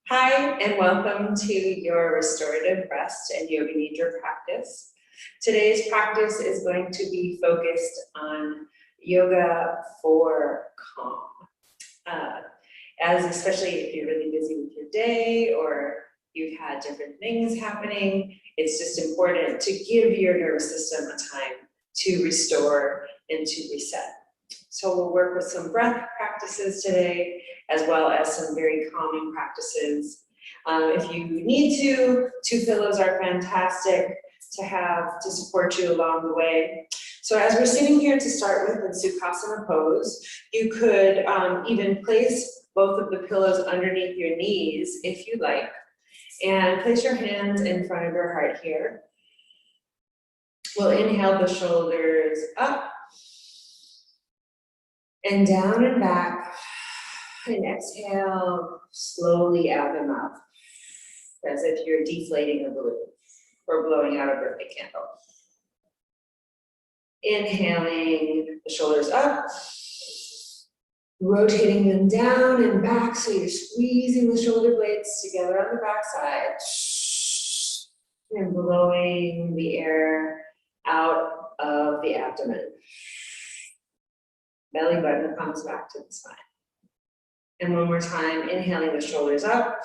Hi, and welcome to your restorative rest and yoga nidra practice. Today's practice is going to be focused on yoga for calm. As especially if you're really busy with your day or you've had different things happening, it's just important to give your nervous system a time to restore and to reset. So we'll work with some breath practices today, as well as some very calming practices. If you need to, two pillows are fantastic to have to support you along the way. So as we're sitting here to start with in Sukhasana pose, you could even place both of the pillows underneath your knees if you like, and place your hands in front of your heart here. We'll inhale the shoulders up and down and back, and exhale slowly out the mouth, as if you're deflating a balloon or blowing out a birthday candle. Inhaling the shoulders up, rotating them down and back, so you're squeezing the shoulder blades together on the back side, and blowing the air out of the abdomen. Belly button comes back to the spine. And one more time, inhaling the shoulders up,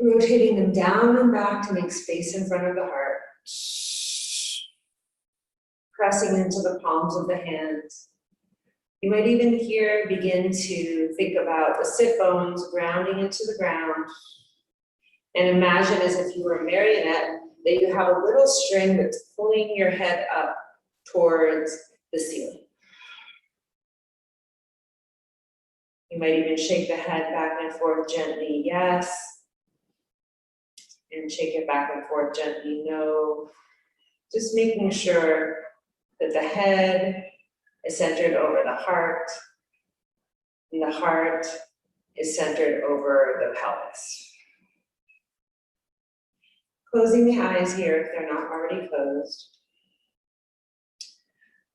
rotating them down and back to make space in front of the heart, pressing into the palms of the hands. You might even here begin to think about the sit bones grounding into the ground, and imagine as if you were a marionette that you have a little string that's pulling your head up towards the ceiling. You might even shake the head back and forth gently, yes. And shake it back and forth gently, no. Just making sure that the head is centered over the heart, and the heart is centered over the pelvis. Closing the eyes here if they're not already closed.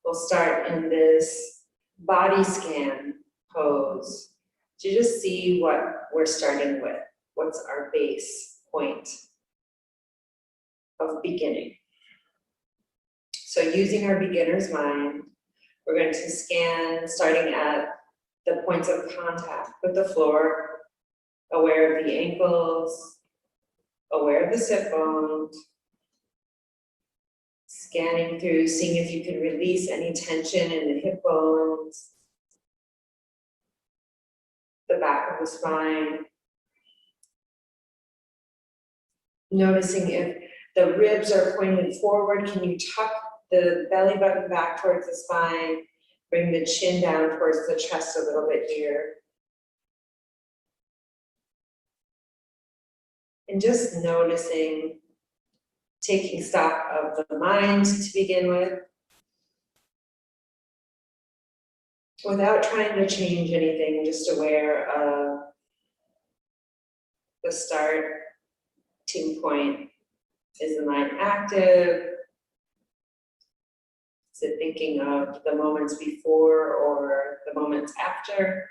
We'll start in this body scan pose to just see what we're starting with. What's our base point of beginning? So using our beginner's mind, we're going to scan starting at the points of contact with the floor, aware of the ankles, aware of the sit bones, scanning through, seeing if you can release any tension in the hip bones, the back of the spine. Noticing if the ribs are pointed forward, can you tuck the belly button back towards the spine, bring the chin down towards the chest a little bit here. And just noticing, taking stock of the mind to begin with, without trying to change anything, just aware of the starting point. Is the mind active? Is it thinking of the moments before or the moments after?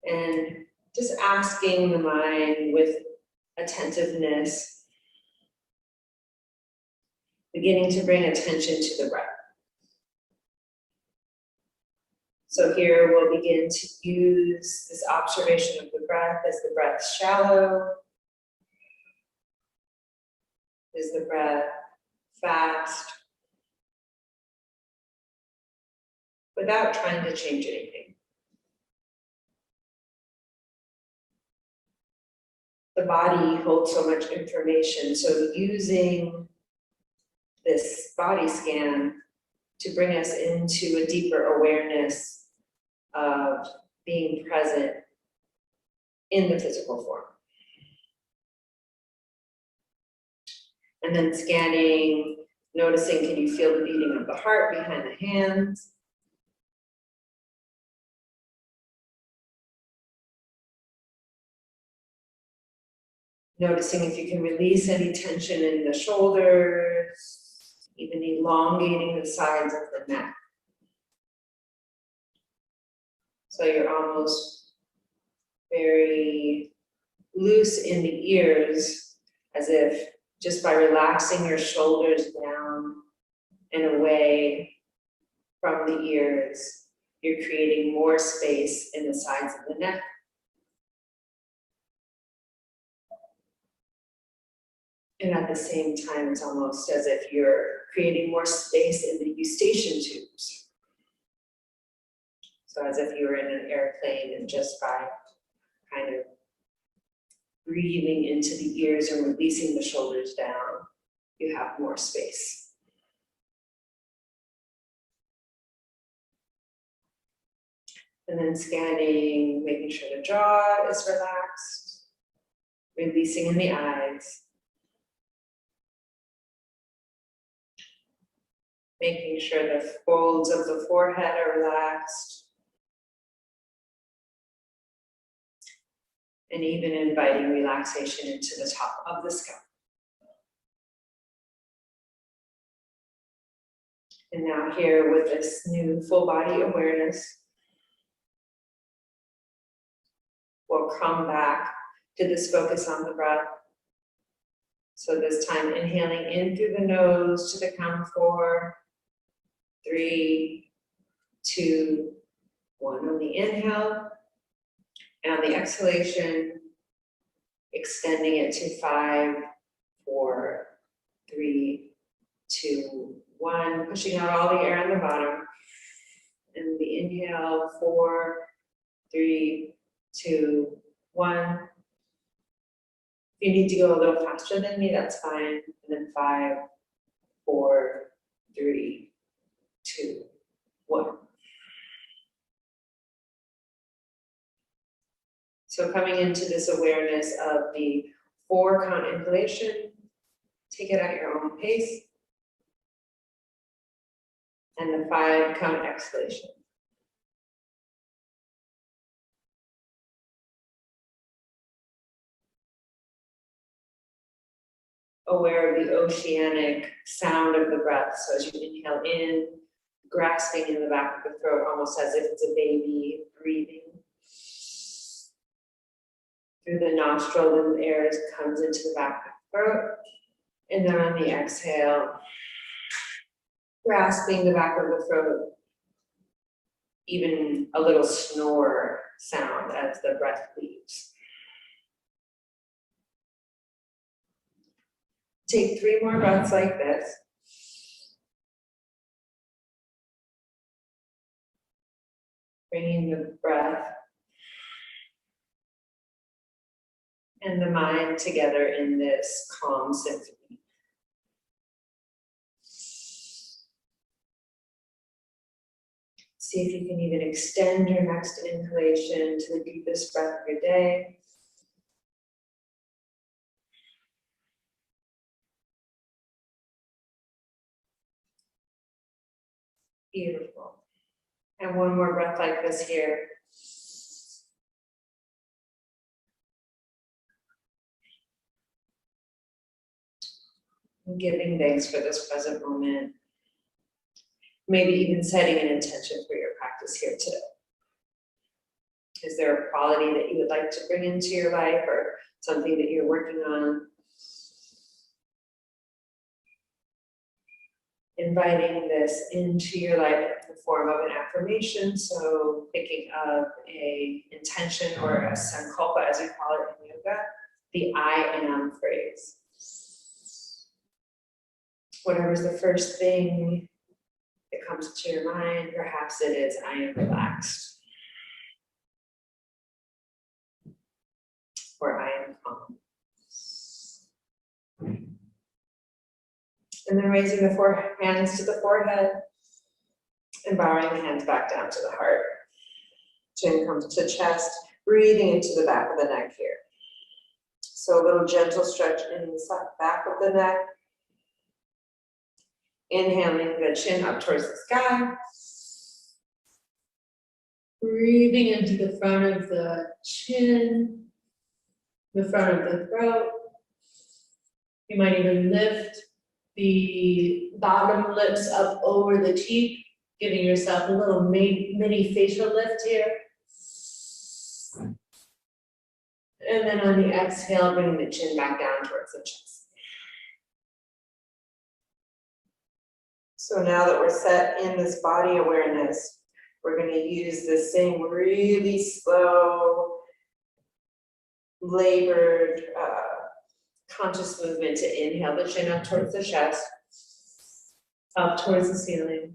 And just asking the mind with attentiveness, beginning to bring attention to the breath. So here we'll begin to use this observation of the breath. Is the breath shallow? Is the breath fast? Without trying to change anything. The body holds so much information, so using this body scan to bring us into a deeper awareness of being present in the physical form. And then scanning, noticing, can you feel the beating of the heart behind the hands? Noticing if you can release any tension in the shoulders, even elongating the sides of the neck. So you're almost very loose in the ears, as if just by relaxing your shoulders down and away from the ears, you're creating more space in the sides of the neck. And at the same time, it's almost as if you're creating more space in the eustachian tubes. So as if you were in an airplane, and just by kind of breathing into the ears and releasing the shoulders down, you have more space. And then scanning, making sure the jaw is relaxed, releasing in the eyes. Making sure the folds of the forehead are relaxed. And even inviting relaxation into the top of the scalp. And now here with this new full body awareness, we'll come back to this focus on the breath. So this time inhaling in through the nose to the count of 4, 3, 2, 1 on the inhale. And on the exhalation, extending it to 5, 4, 3, 2, 1, pushing out all the air on the bottom. And the inhale, 4, 3, 2, 1. If you need to go a little faster than me, that's fine. And then 5, 4, 3, 2, 1. So coming into this awareness of the 4 count inhalation, take it at your own pace. And the 5 count exhalation. Aware of the oceanic sound of the breath. So as you inhale in, grasping in the back of the throat, almost as if it's a baby breathing. Through the nostril, and the air comes into the back of the throat. And then on the exhale, grasping the back of the throat, even a little snore sound as the breath leaves. Take 3 more breaths like this. Bringing the breath and the mind together in this calm symphony. See if you can even extend your next inhalation to the deepest breath of your day. Beautiful. And one more breath like this here. And giving thanks for this present moment. Maybe even setting an intention for your practice here today. Is there a quality that you would like to bring into your life, or something that you're working on? Inviting this into your life in the form of an affirmation. So thinking of an intention or a sankalpa, as we call it in yoga, the I am phrase. Whatever's the first thing that comes to your mind, perhaps it is, I am relaxed. Or I am calm. And then raising the hands to the forehead and bowing the hands back down to the heart. Chin comes to chest, breathing into the back of the neck here. So a little gentle stretch in the back of the neck. Inhaling the chin up towards the sky. Breathing into the front of the chin, the front of the throat. You might even lift the bottom lips up over the cheek, giving yourself a little mini facial lift here. And then on the exhale, bring the chin back down towards the chest. So now that we're set in this body awareness, we're going to use this same really slow, labored, conscious movement to inhale the chin up towards the chest, up towards the ceiling.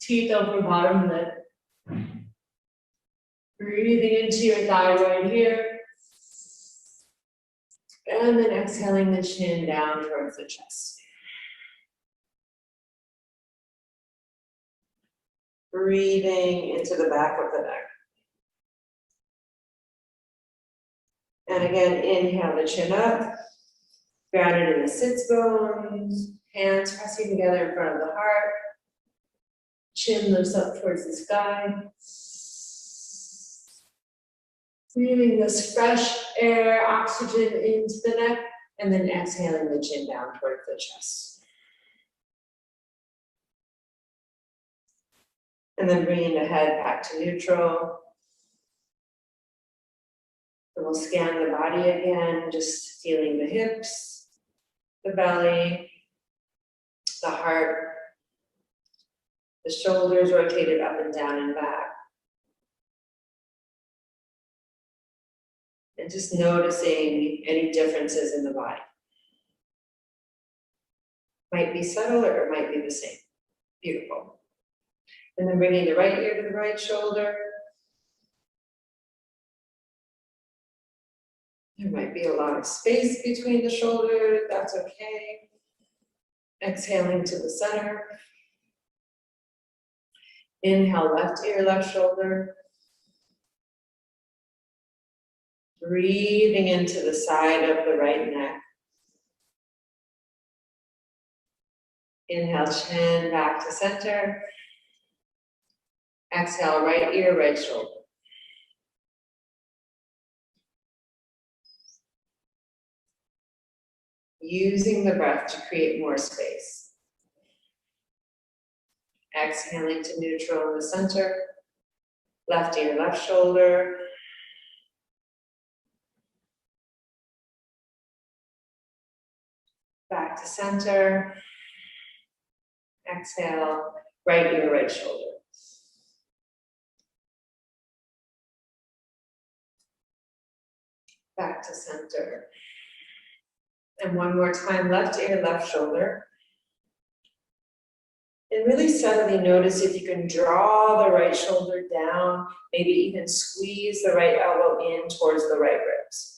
Teeth over bottom lip. Breathing into your thyroid here. And then exhaling the chin down towards the chest. Breathing into the back of the neck. And again, inhale the chin up. Grounded in the sits bones. Hands pressing together in front of the heart. Chin lifts up towards the sky. Breathing this fresh air, oxygen into the neck, and then exhaling the chin down towards the chest. And then bringing the head back to neutral. And we'll scan the body again, just feeling the hips, the belly, the heart, the shoulders rotated up and down and back. And just noticing any differences in the body. Might be subtle or it might be the same. Beautiful. And then bringing the right ear to the right shoulder. There might be a lot of space between the shoulders, that's okay. Exhaling to the center. Inhale, left ear, left shoulder. Breathing into the side of the right neck. Inhale, chin back to center. Exhale, right ear, right shoulder. Using the breath to create more space. Exhaling to neutral in the center. Left ear, left shoulder. Back to center. Exhale, right ear, right shoulder. Back to center. And one more time, left ear, left shoulder. And really subtly notice if you can draw the right shoulder down, maybe even squeeze the right elbow in towards the right ribs.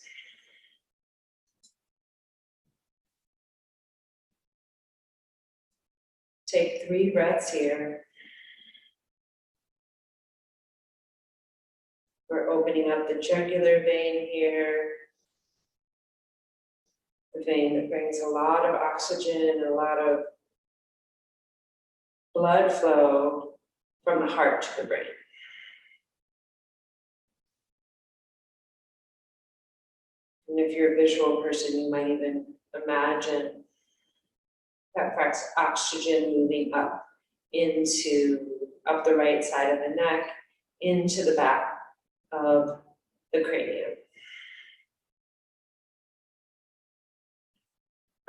Take 3 breaths here. We're opening up the jugular vein here. The vein that brings a lot of oxygen and a lot of blood flow from the heart to the brain. And if you're a visual person, you might even imagine that oxygen moving up the right side of the neck, into the back of the cranium.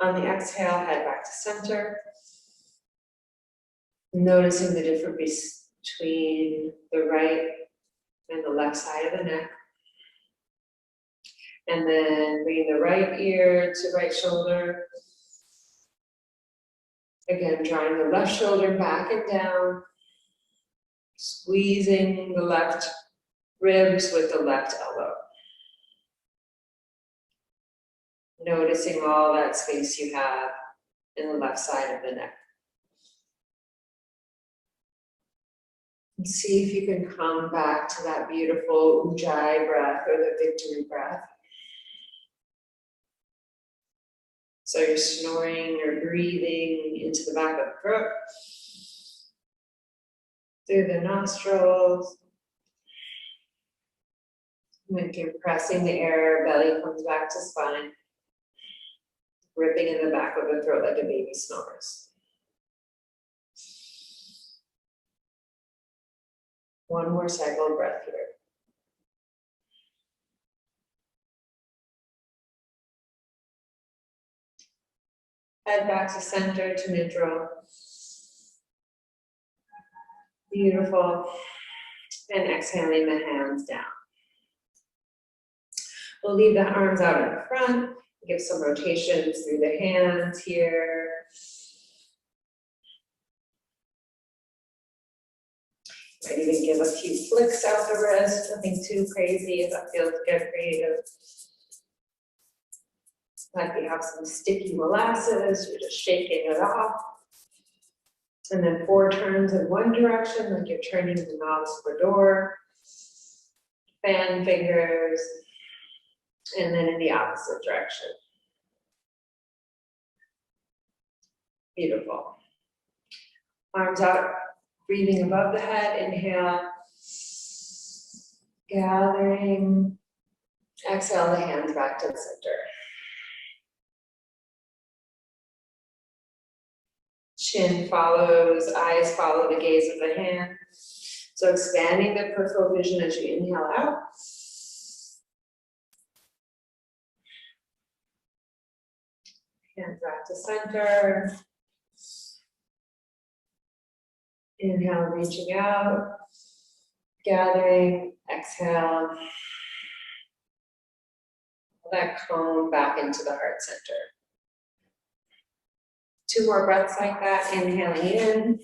On the exhale, head back to center. Noticing the difference between the right and the left side of the neck. And then bringing the right ear to right shoulder. Again, drawing the left shoulder back and down. Squeezing the left ribs with the left elbow. Noticing all that space you have in the left side of the neck. And see if you can come back to that beautiful Ujjayi breath or the victory breath. So you're snoring or breathing into the back of the throat, through the nostrils. When you're pressing the air, belly comes back to spine. Ripping in the back of the throat like a baby snores. One more cycle of breath here. Head back to center, to neutral. Beautiful. And exhaling the hands down. We'll leave the arms out in front. Give some rotations through the hands here. Might even give a few flicks out the wrist, nothing too crazy if that feels good for you. Like you have some sticky molasses, you're just shaking it off. And then 4 turns in one direction, like you're turning the knobs for door. Fan fingers. And then in the opposite direction. Beautiful. Arms out, breathing above the head, inhale. Gathering. Exhale the hands back to the center. Chin follows, eyes follow the gaze of the hand. So expanding the peripheral vision as you inhale out. Hands back to center. Inhale, reaching out. Gathering, exhale. Pull that cone back into the heart center. 2 more breaths like that, inhaling in.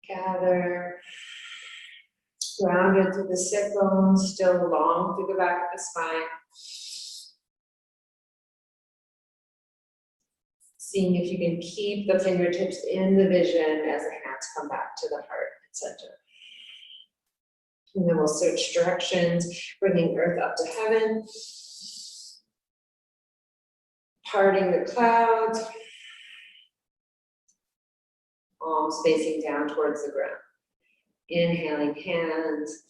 Gather. Grounded through the sit bones, still long through the back of the spine. Seeing if you can keep the fingertips in the vision as the hands come back to the heart and center. And then we'll switch directions, bringing earth up to heaven. Parting the clouds. Palms facing down towards the ground. Inhaling hands.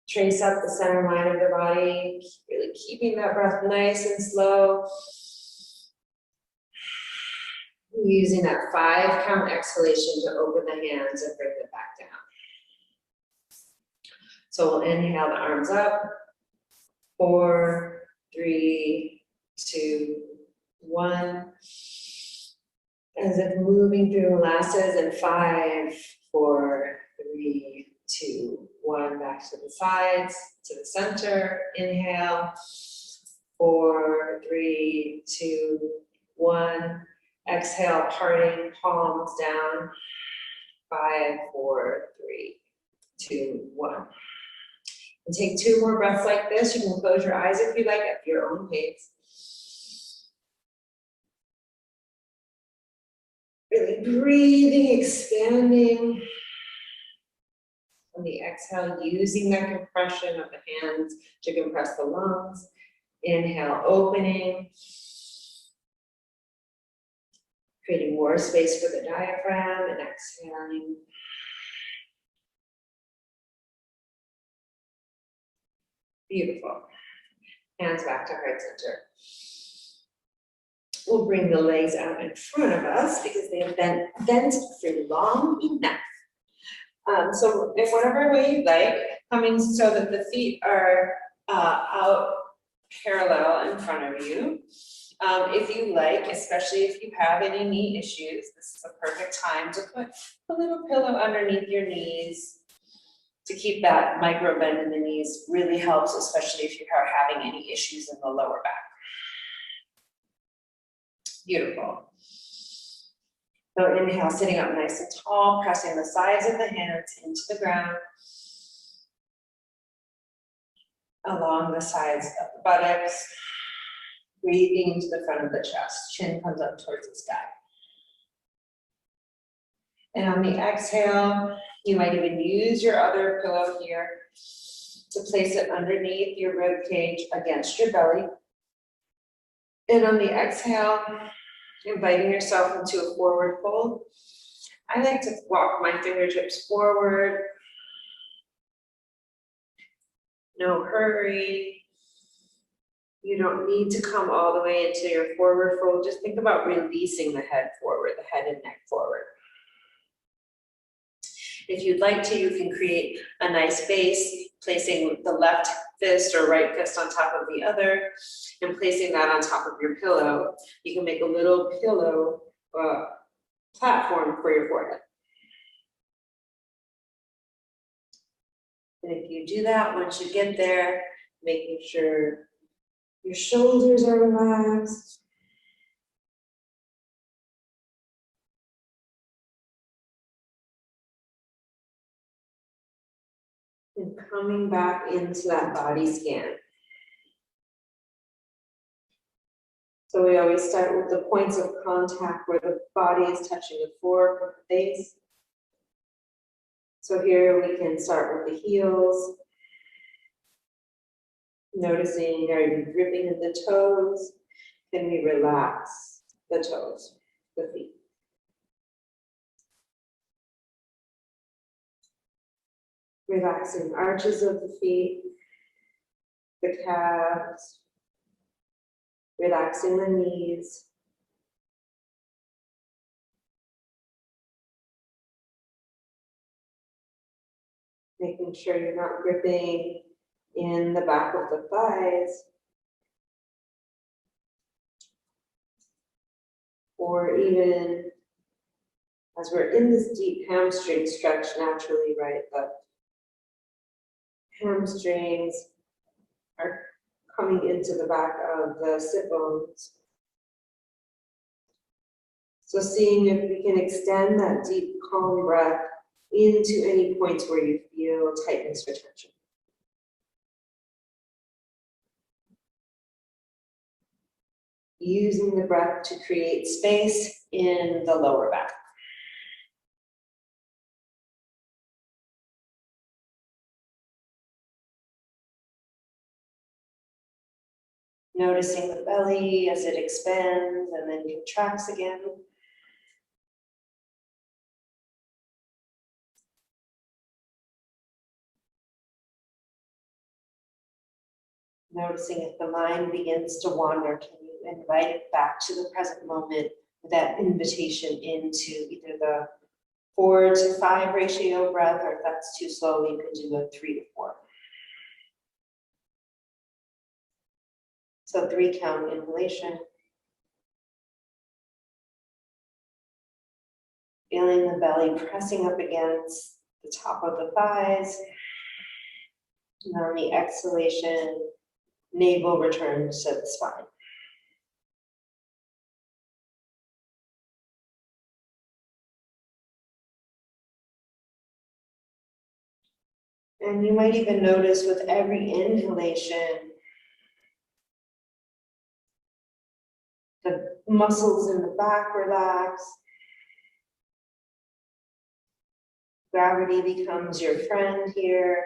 Trace up the center line of the body. Really keeping that breath nice and slow. Using that 5 count exhalation to open the hands and bring them back down. So we'll inhale the arms up. 4, 3, 2, 1. As if moving through molasses, and 5, 4, 3, 2, 1. Back to the sides, to the center. Inhale. 4, 3, 2, 1. Exhale, parting, palms down. 5, 4, 3, 2, 1. And take 2 more breaths like this. You can close your eyes if you like at your own pace. Really breathing, expanding. On the exhale, using that compression of the hands to compress the lungs. Inhale, opening. Creating more space for the diaphragm, and exhaling. Beautiful. Hands back to heart center. We'll bring the legs out in front of us because they have been bent for long enough. So in whatever way you like, coming so that the feet are out parallel in front of you. If you like, especially if you have any knee issues, this is a perfect time to put a little pillow underneath your knees to keep that micro bend in the knees. Really helps, especially if you are having any issues in the lower back. Beautiful. So inhale, sitting up nice and tall, pressing the sides of the hands into the ground. Along the sides of the buttocks. Breathing into the front of the chest. Chin comes up towards the sky. And on the exhale, you might even use your other pillow here to place it underneath your rib cage against your belly. And on the exhale, inviting yourself into a forward fold. I like to walk my fingertips forward. No hurry. You don't need to come all the way into your forward fold. Just think about releasing the head forward, the head and neck forward. If you'd like to, you can create a nice base, placing the left fist or right fist on top of the other and placing that on top of your pillow. You can make a little pillow platform for your forehead. And if you do that, once you get there, making sure your shoulders are relaxed. And coming back into that body scan. So we always start with the points of contact where the body is touching the floor from the base. So here we can start with the heels. Noticing, are you gripping in the toes? Can we relax the toes, the feet? Relaxing arches of the feet, the calves, relaxing the knees. Making sure you're not gripping in the back of the thighs. Or even as we're in this deep hamstring stretch naturally, right? The hamstrings are coming into the back of the sit bones. So seeing if we can extend that deep, calm breath into any points where you feel tightness or tension. Using the breath to create space in the lower back. Noticing the belly as it expands and then contracts again. Noticing if the mind begins to wander, can you invite it back to the present moment with that invitation into either the 4 to 5 ratio breath, or if that's too slow, you can do a 3 to 4. So 3 count inhalation. Feeling the belly pressing up against the top of the thighs. And on the exhalation, navel returns to the spine. And you might even notice with every inhalation, the muscles in the back relax. Gravity becomes your friend here.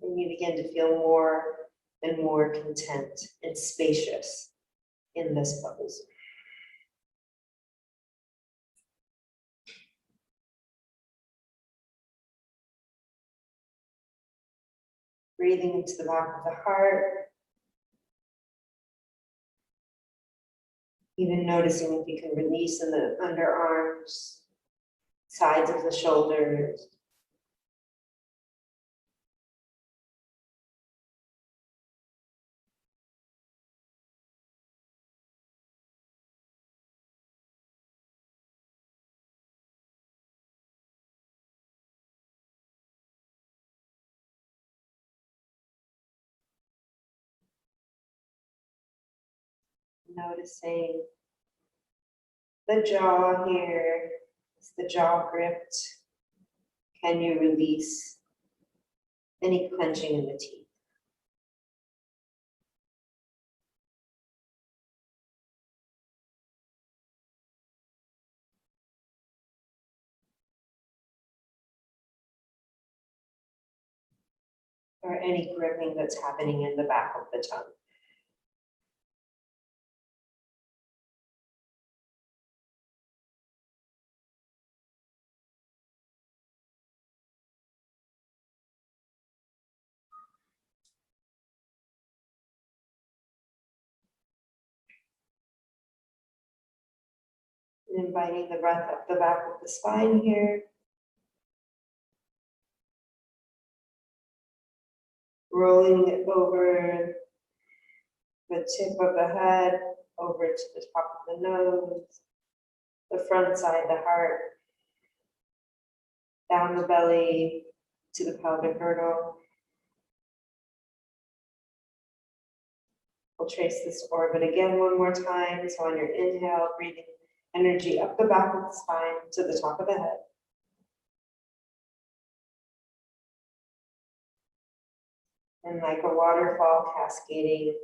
And you begin to feel more and more content and spacious in this pose. Breathing into the back of the heart. Even noticing if you can release in the underarms, sides of the shoulders. Noticing the jaw here. Is the jaw gripped? Can you release any clenching in the teeth? Or any gripping that's happening in the back of the tongue. Inviting the breath up the back of the spine here. Rolling it over the tip of the head, over to the top of the nose, the front side, the heart, down the belly to the pelvic girdle. We'll trace this orbit again one more time. So on your inhale, breathing energy up the back of the spine to the top of the head. And like a waterfall cascading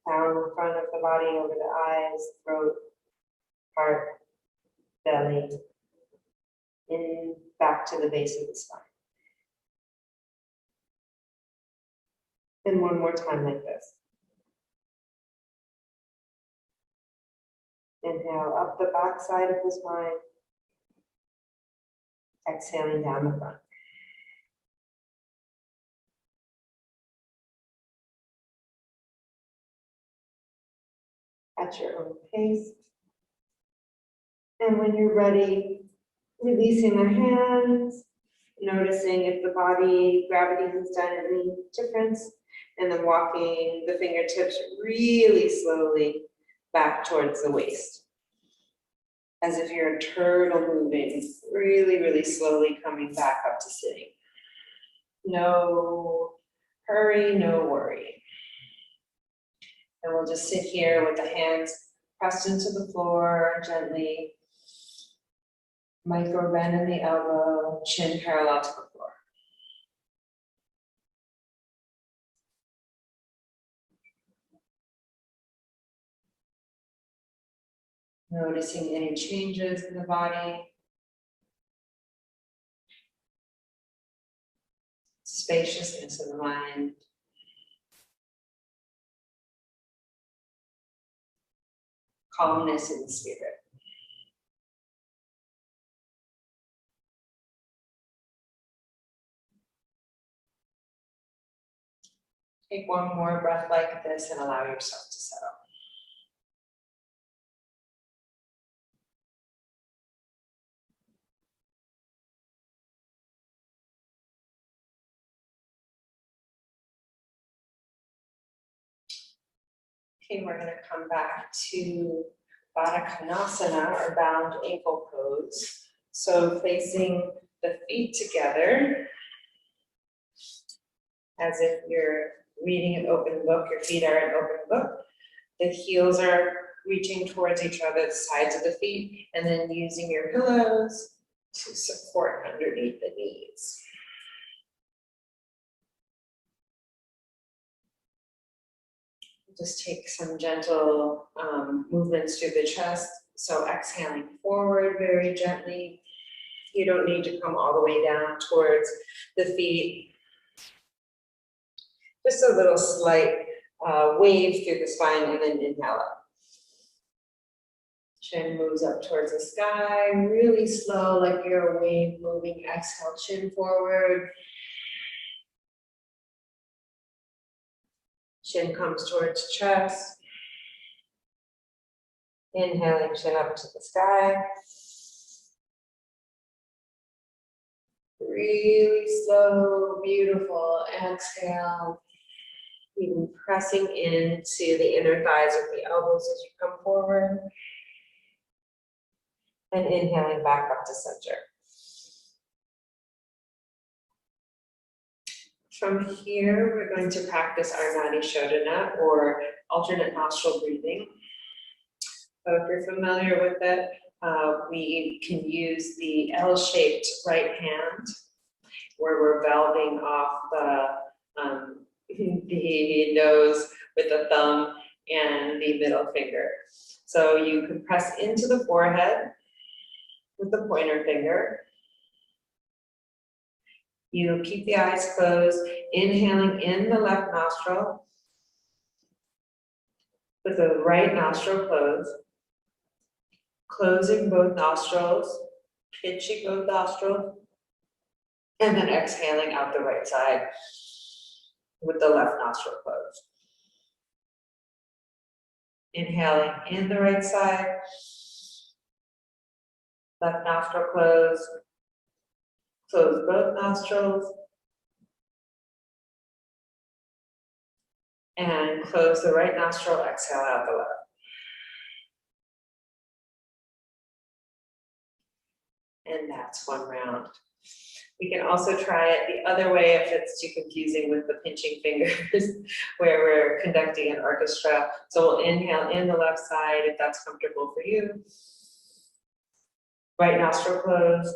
down the front of the body, over the eyes, throat, heart, belly, in back to the base of the spine. And one more time like this. Inhale up the back side of the spine. Exhaling down the front. At your own pace. And when you're ready, releasing the hands, noticing if the body gravity has done any difference, and then walking the fingertips really slowly back towards the waist. As if you're a turtle moving, really, really slowly coming back up to sitting. No hurry, no worry. And we'll just sit here with the hands pressed into the floor gently. Micro bend in the elbow, chin parallel to the floor. Noticing any changes in the body. Spaciousness of the mind. Calmness in the spirit. Take one more breath like this and allow yourself to settle. Okay, we're going to come back to Badakhanasana, or bound ankle pose. So facing the feet together, as if you're reading an open book, your feet are an open book. The heels are reaching towards each other, the sides of the feet, and then using your pillows to support underneath the knees. Just take some gentle movements through the chest. So exhaling forward very gently. You don't need to come all the way down towards the feet. Just a little slight wave through the spine and then inhale up. Chin moves up towards the sky, really slow, like you're a wave moving. Exhale, chin forward. Chin comes towards chest. Inhaling, chin up to the sky. Really slow, beautiful. Exhale. Even pressing into the inner thighs with the elbows as you come forward. And inhaling back up to center. From here, we're going to practice our Nadi Shodhana, or alternate nostril breathing. So if you're familiar with it, we can use the L-shaped right hand, where we're valving off the nose with the thumb and the middle finger. So you can press into the forehead with the pointer finger. You keep the eyes closed, inhaling in the left nostril with the right nostril closed, closing both nostrils, pinching both nostrils, and then exhaling out the right side with the left nostril closed. Inhaling in the right side, Left nostril close. Close both nostrils. And close the right nostril, exhale out the left. And that's one round. We can also try it the other way if it's too confusing with the pinching fingers where we're conducting an orchestra. So we'll inhale in the left side if that's comfortable for you. Right nostril closed.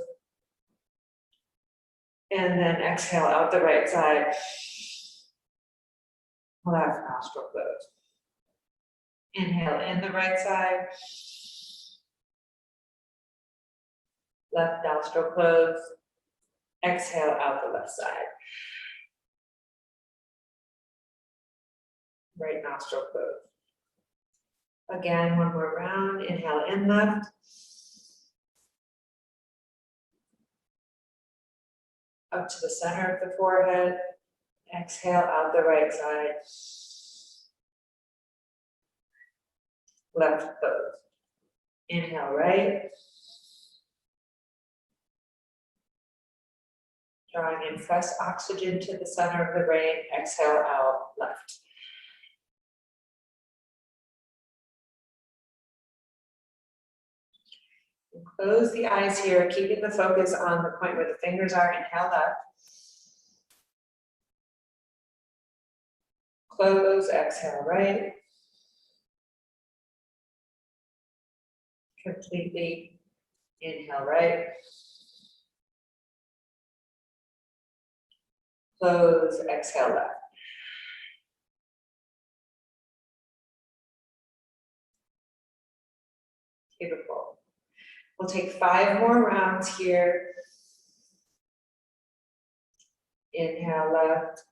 And then exhale out the right side. Left nostril closed. Inhale in the right side. Left nostril closed. Exhale out the left side. Right nostril closed. Again, one more round. Inhale in left. Up to the center of the forehead. Exhale out the right side. Left closed. Inhale right. Drawing in fresh oxygen to the center of the brain. Exhale out left. And close the eyes here, keeping the focus on the point where the fingers are. Inhale left. Close, exhale right. Completely. Inhale right. Close, exhale left. Beautiful. We'll take 5 more rounds here. Inhale left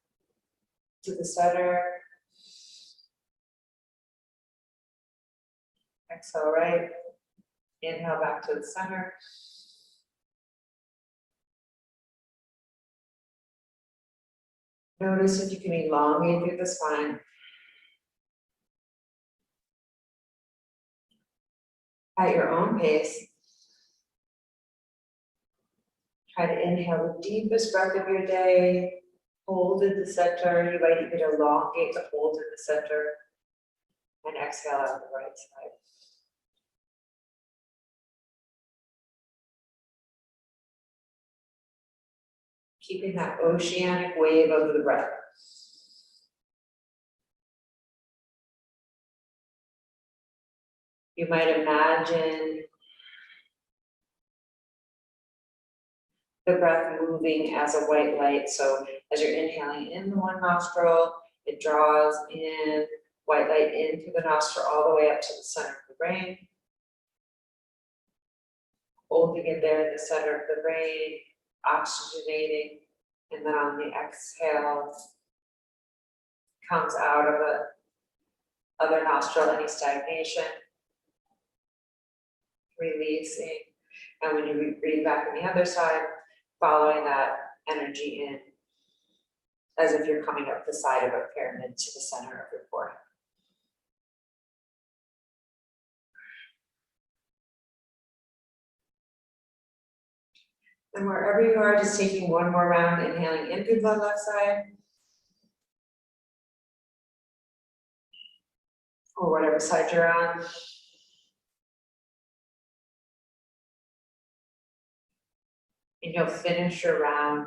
to the center. Exhale right. Inhale back to the center. Notice if you can elongate through the spine. At your own pace. Try to inhale the deepest breath of your day. Hold in the center. You might even elongate to hold in the center. And exhale out the right side. Keeping that oceanic wave of the breath. You might imagine the breath moving as a white light. So as you're inhaling in the one nostril, it draws in white light into the nostril all the way up to the center of the brain. Holding it there in the center of the brain, oxygenating, and then on the exhale, comes out of the other nostril, any stagnation, releasing. And when you breathe back on the other side, following that energy in, as if you're coming up the side of a pyramid to the center of your forehead. And wherever you are, just taking one more round, inhaling in through the left side. Or whatever side you're on. And you'll finish your round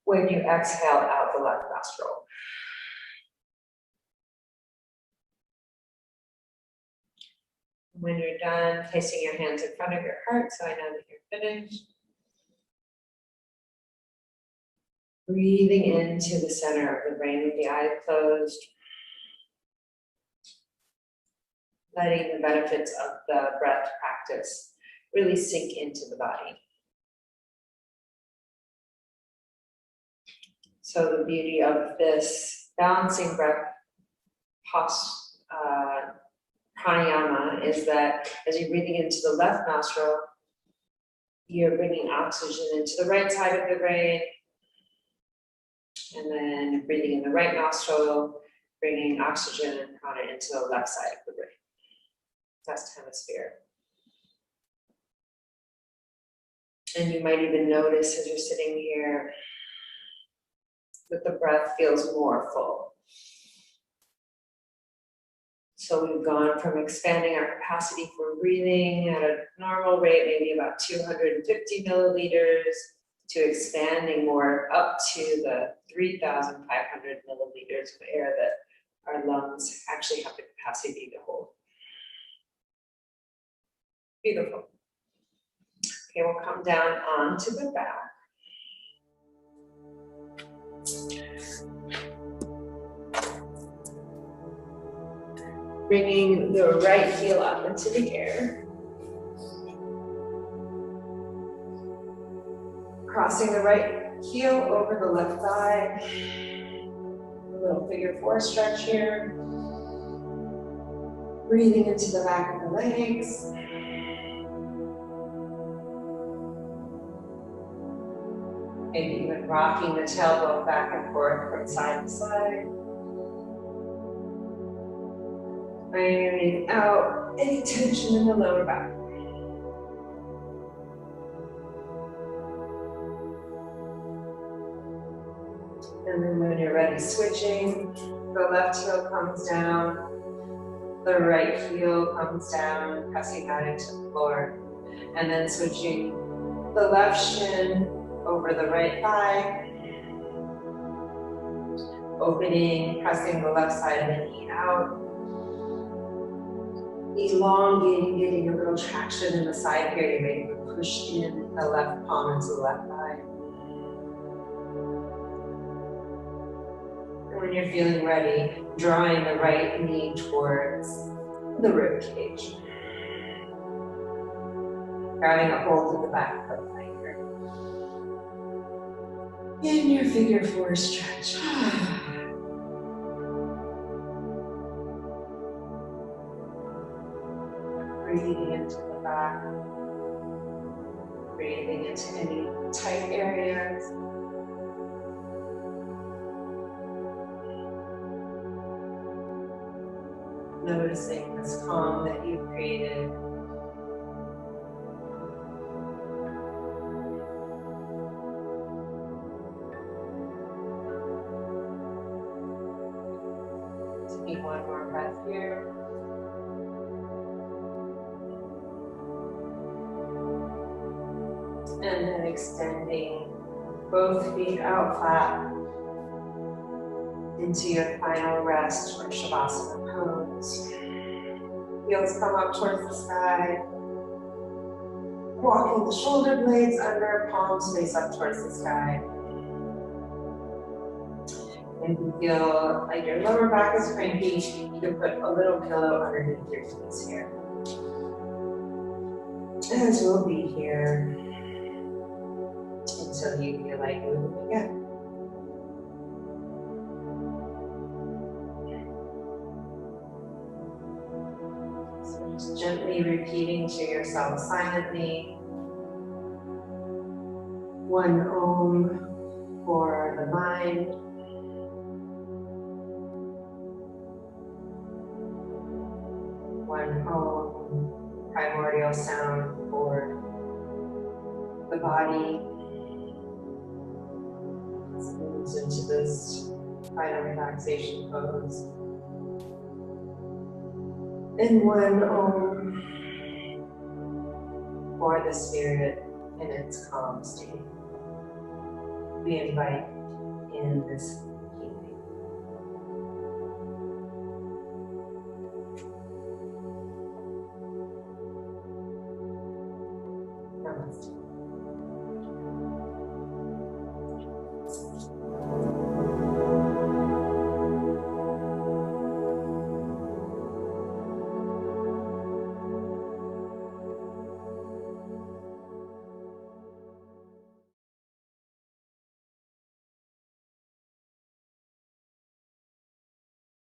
when you exhale out the left nostril. When you're done, placing your hands in front of your heart so I know that you're finished. Breathing into the center of the brain with the eyes closed. Letting the benefits of the breath practice really sink into the body. So the beauty of this balancing breath pranayama is that as you're breathing into the left nostril, you're bringing oxygen into the right side of the brain. And then breathing in the right nostril, bringing oxygen and prana into the left side of the brain. left hemisphere. And you might even notice as you're sitting here that the breath feels more full. So we've gone from expanding our capacity for breathing at a normal rate, maybe about 250 milliliters, to expanding more up to the 3,500 milliliters of air that our lungs actually have the capacity to hold. Beautiful. Okay, we'll come down onto the back. Bringing the right heel up into the air. Crossing the right heel over the left thigh. A little figure 4 stretch here. Breathing into the back of the legs. Maybe even rocking the tailbone back and forth from side to side. Ironing out any tension in the lower back. And then when you're ready, switching, the left heel comes down, the right heel comes down, pressing that into the floor. And then switching the left shin over the right thigh, opening, pressing the left side of the knee out, elongating, getting a little traction in the side here. You may even push in the left palm into the left thigh. And when you're feeling ready, drawing the right knee towards the rib cage. Grabbing a hold of the back of the thigh here. In your figure 4 stretch. Breathing into the back. Breathing into any tight areas. Noticing this calm that you've created. Taking one more breath here. And then extending both feet out flat into your final rest or Shavasana pose. Heels come up towards the sky. Walking the shoulder blades under, palms face up towards the sky. And if you feel like your lower back is cranky, you can put a little pillow underneath your feet here. As we'll be here until you feel like moving again. So just gently repeating to yourself silently, one Om for the mind, one Om primordial sound for the body. Moves into this final relaxation pose. And one Om for the spirit in its calm state. We invite in this healing. Namaste.